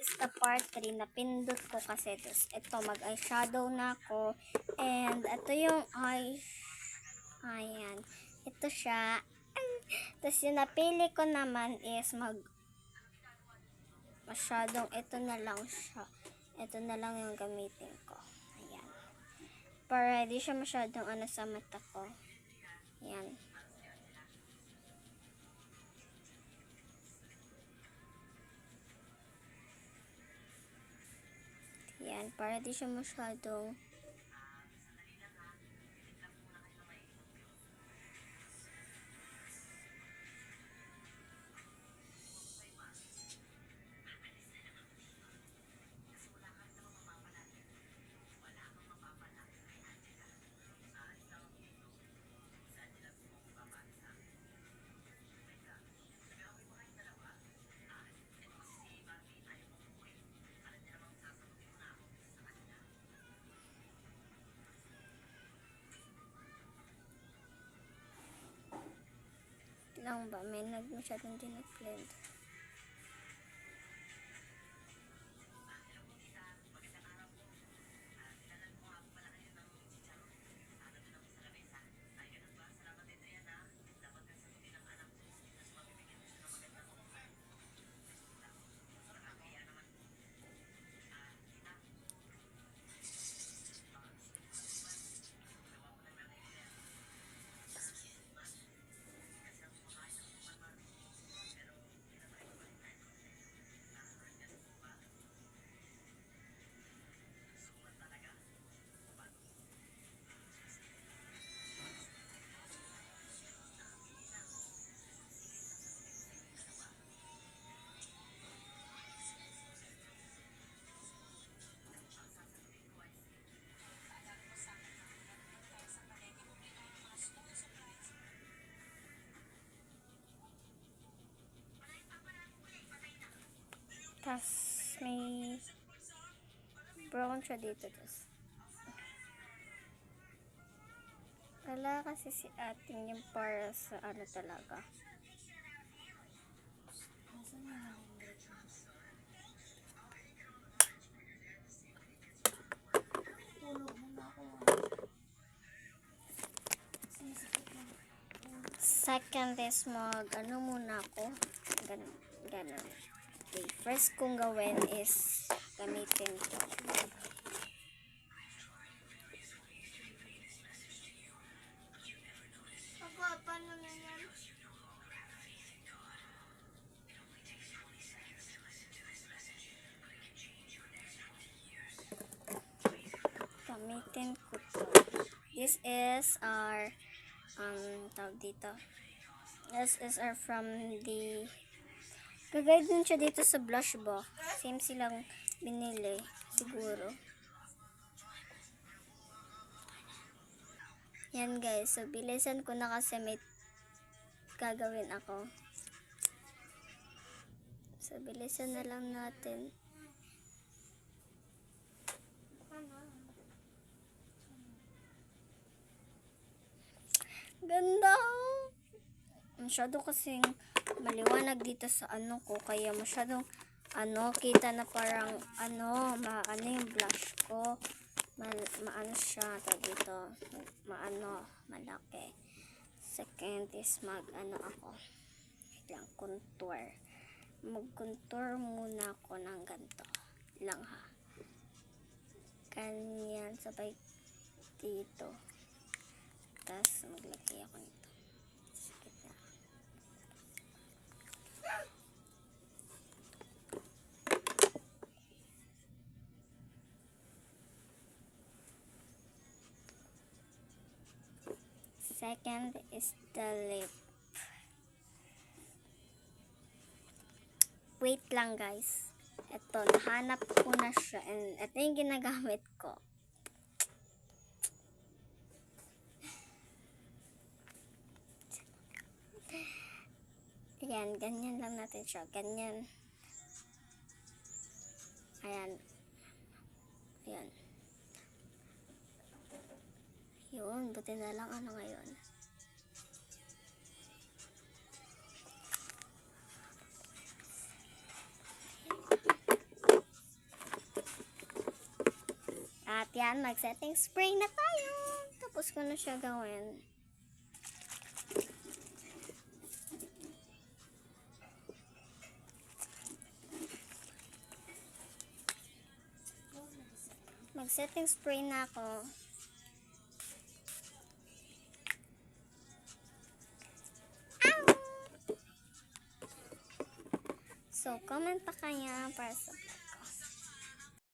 is the part 3 na pindot ko kasi. Tapos ito, mag-eyeshadow na ako. And ito yung ayan. Ito siya. Tapos yung napili ko naman is masyadong ito na lang siya. Ito na lang yung gamitin ko. Ayan. Para hindi siya masyadong sa mata ko. Ayan. Ayan. Para hindi siya masyadong lang ba? May masyadong din nag-blend. Tapos may brown siya dito. Tapos wala kasi si ating yung para sa talaga. Second is muna ako. Ganun. Okay, first kong gawin is gamitin ko. Gamitin ko to. This is our tawag dito. This is our from the gagay din siya dito sa blush box. Same silang binili siguro. Yan guys. So bilisan ko na kasi may gagawin ako. So bilisan na lang natin. Ganda! Masyado kasing maliwanag dito sa ko. Kaya masyadong kita na parang maano yung blush ko. Maano siya. Dito. Malaki. Second is ako. Lang, contour. Mag-contour muna ako ng ganito. Lang ha. Ganyan. Sabay dito. Tapos maglagay ako nito. Sakit na. Second is the lip. Wait lang guys. Ito, nahanap ko na siya. And ito yung ginagamit ko. Ayan, ganyan lang natin siya. Ganyan. Ayan. Ayan. Yun, buti na lang ngayon. At yan, mag-setting spray na tayo. Tapos ko na siya gawin. Mag-setting spray na ako. So, comment pa kaya para sa